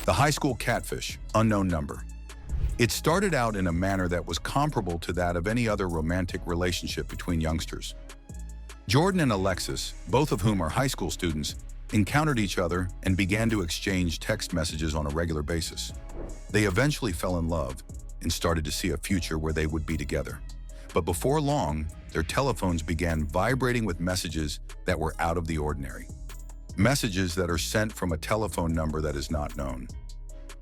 The High School Catfish, unknown number. It started out in a manner that was comparable to that of any other romantic relationship between youngsters. Jordan and Alexis, both of whom are high school students, encountered each other and began to exchange text messages on a regular basis. They eventually fell in love and started to see a future where they would be together. But before long, their telephones began vibrating with messages that were out of the ordinary. Messages that are sent from a telephone number that is not known.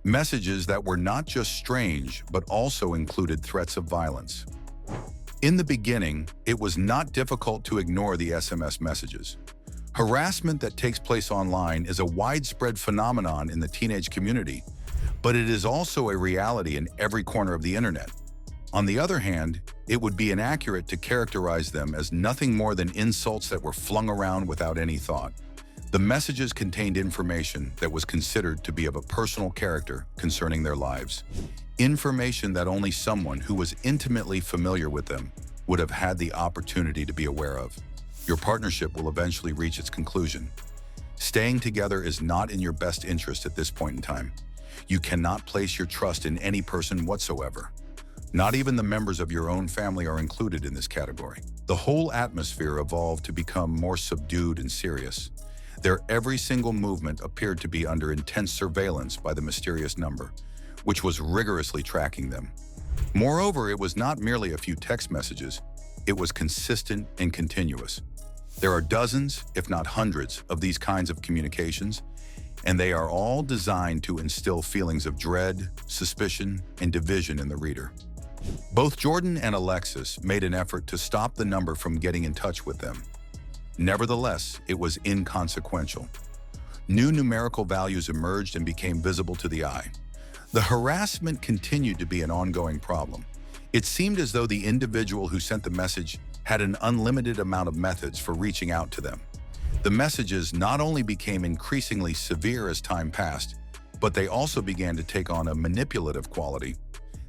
Messages that were not just strange, but also included threats of violence. In the beginning, it was not difficult to ignore the SMS messages. Harassment that takes place online is a widespread phenomenon in the teenage community, but it is also a reality in every corner of the internet. On the other hand, it would be inaccurate to characterize them as nothing more than insults that were flung around without any thought. The messages contained information that was considered to be of a personal character concerning their lives. Information that only someone who was intimately familiar with them would have had the opportunity to be aware of. Your partnership will eventually reach its conclusion. Staying together is not in your best interest at this point in time. You cannot place your trust in any person whatsoever. Not even the members of your own family are included in this category. The whole atmosphere evolved to become more subdued and serious. Their every single movement appeared to be under intense surveillance by the mysterious number, which was rigorously tracking them. Moreover, it was not merely a few text messages, it was consistent and continuous. There are dozens, if not hundreds, of these kinds of communications, and they are all designed to instill feelings of dread, suspicion, and division in the reader. Both Jordan and Alexis made an effort to stop the number from getting in touch with them. Nevertheless, it was inconsequential. New numerical values emerged and became visible to the eye. The harassment continued to be an ongoing problem. It seemed as though the individual who sent the message had an unlimited amount of methods for reaching out to them. The messages not only became increasingly severe as time passed, but they also began to take on a manipulative quality.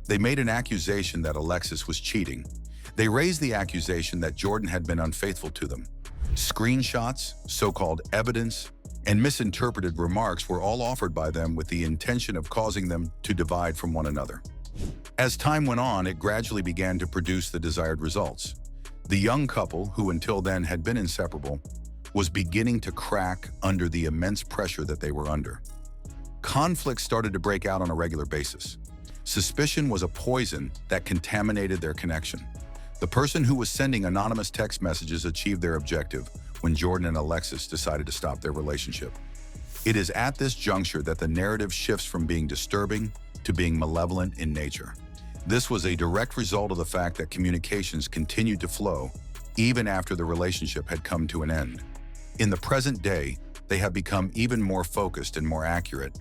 They made an accusation that Alexis was cheating. They raised the accusation that Jordan had been unfaithful to them. Screenshots, so-called evidence, and misinterpreted remarks were all offered by them with the intention of causing them to divide from one another. As time went on, it gradually began to produce the desired results. The young couple, who until then had been inseparable, was beginning to crack under the immense pressure that they were under. Conflicts started to break out on a regular basis. Suspicion was a poison that contaminated their connection. The person who was sending anonymous text messages achieved their objective when Jordan and Alexis decided to stop their relationship. It is at this juncture that the narrative shifts from being disturbing to being malevolent in nature. This was a direct result of the fact that communications continued to flow even after the relationship had come to an end. In the present day, they have become even more focused and more accurate,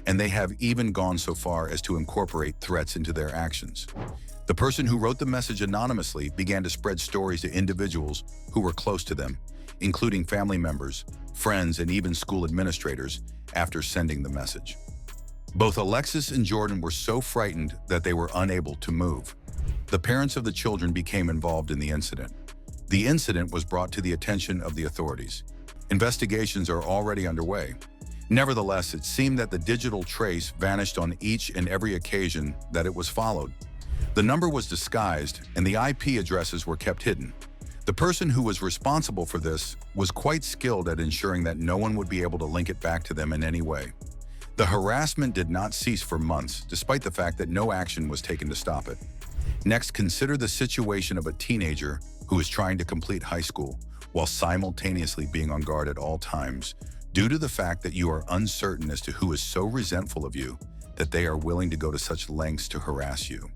and they have even gone so far as to incorporate threats into their actions. The person who wrote the message anonymously began to spread stories to individuals who were close to them, including family members, friends, and even school administrators after sending the message. Both Alexis and Jordan were so frightened that they were unable to move. The parents of the children became involved in the incident. The incident was brought to the attention of the authorities. Investigations are already underway. Nevertheless, it seemed that the digital trace vanished on each and every occasion that it was followed. The number was disguised and the IP addresses were kept hidden. The person who was responsible for this was quite skilled at ensuring that no one would be able to link it back to them in any way. The harassment did not cease for months, despite the fact that no action was taken to stop it. Next, consider the situation of a teenager who is trying to complete high school while simultaneously being on guard at all times, due to the fact that you are uncertain as to who is so resentful of you that they are willing to go to such lengths to harass you.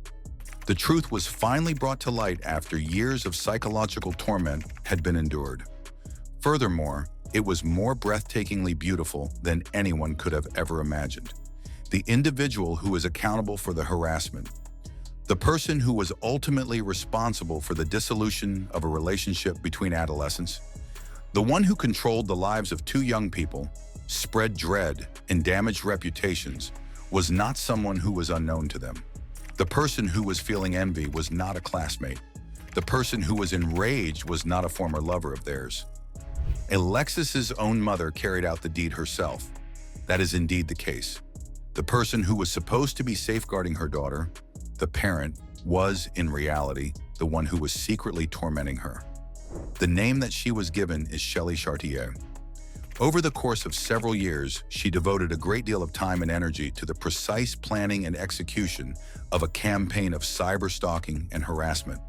The truth was finally brought to light after years of psychological torment had been endured. Furthermore, it was more breathtakingly beautiful than anyone could have ever imagined. The individual who is accountable for the harassment, the person who was ultimately responsible for the dissolution of a relationship between adolescents, the one who controlled the lives of two young people, spread dread, and damaged reputations, was not someone who was unknown to them. The person who was feeling envy was not a classmate. The person who was enraged was not a former lover of theirs. Alexis's own mother carried out the deed herself. That is indeed the case. The person who was supposed to be safeguarding her daughter, the parent, was, in reality, the one who was secretly tormenting her. The name that she was given is Shelley Chartier. Over the course of several years, she devoted a great deal of time and energy to the precise planning and execution of a campaign of cyberstalking and harassment,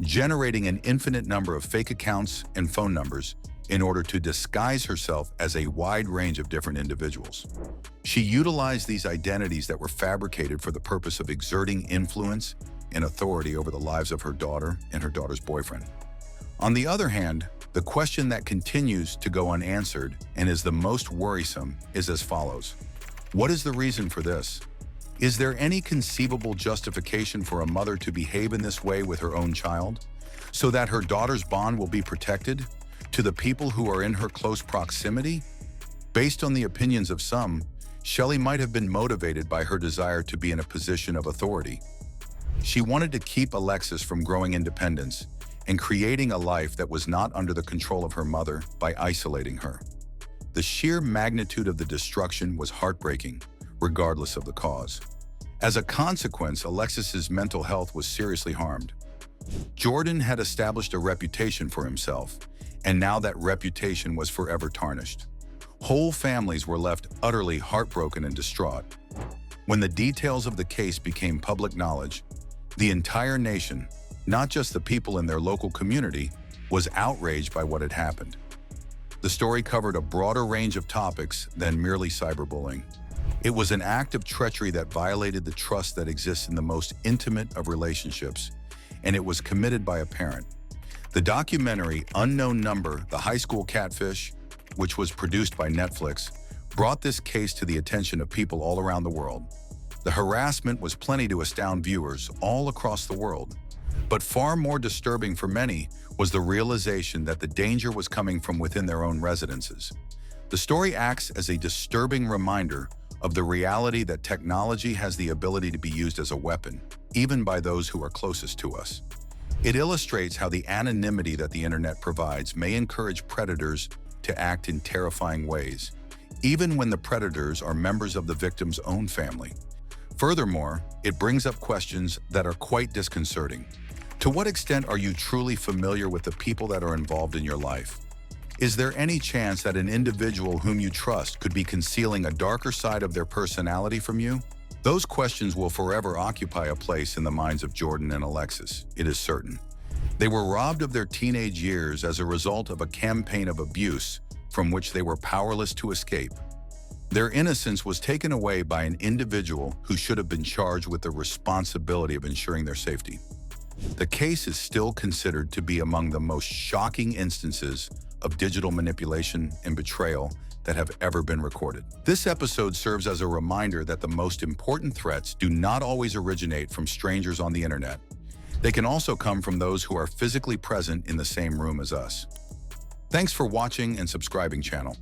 generating an infinite number of fake accounts and phone numbers in order to disguise herself as a wide range of different individuals. She utilized these identities that were fabricated for the purpose of exerting influence and authority over the lives of her daughter and her daughter's boyfriend. On the other hand, the question that continues to go unanswered and is the most worrisome is as follows. What is the reason for this? Is there any conceivable justification for a mother to behave in this way with her own child, so that her daughter's bond will be protected to the people who are in her close proximity? Based on the opinions of some, Shelley might have been motivated by her desire to be in a position of authority. She wanted to keep Alexis from growing independence and creating a life that was not under the control of her mother by isolating her. The sheer magnitude of the destruction was heartbreaking, regardless of the cause. As a consequence, Alexis's mental health was seriously harmed. Jordan had established a reputation for himself, and now that reputation was forever tarnished. Whole families were left utterly heartbroken and distraught. When the details of the case became public knowledge, the entire nation, not just the people in their local community, was outraged by what had happened. The story covered a broader range of topics than merely cyberbullying. It was an act of treachery that violated the trust that exists in the most intimate of relationships, and it was committed by a parent. The documentary Unknown Number, The High School Catfish, which was produced by Netflix, brought this case to the attention of people all around the world. The harassment was plenty to astound viewers all across the world. But far more disturbing for many was the realization that the danger was coming from within their own residences. The story acts as a disturbing reminder of the reality that technology has the ability to be used as a weapon, even by those who are closest to us. It illustrates how the anonymity that the internet provides may encourage predators to act in terrifying ways, even when the predators are members of the victim's own family. Furthermore, it brings up questions that are quite disconcerting. To what extent are you truly familiar with the people that are involved in your life? Is there any chance that an individual whom you trust could be concealing a darker side of their personality from you? Those questions will forever occupy a place in the minds of Jordan and Alexis, it is certain. They were robbed of their teenage years as a result of a campaign of abuse from which they were powerless to escape. Their innocence was taken away by an individual who should have been charged with the responsibility of ensuring their safety. The case is still considered to be among the most shocking instances of digital manipulation and betrayal that have ever been recorded. This episode serves as a reminder that the most important threats do not always originate from strangers on the internet. They can also come from those who are physically present in the same room as us. Thanks for watching and subscribing channel.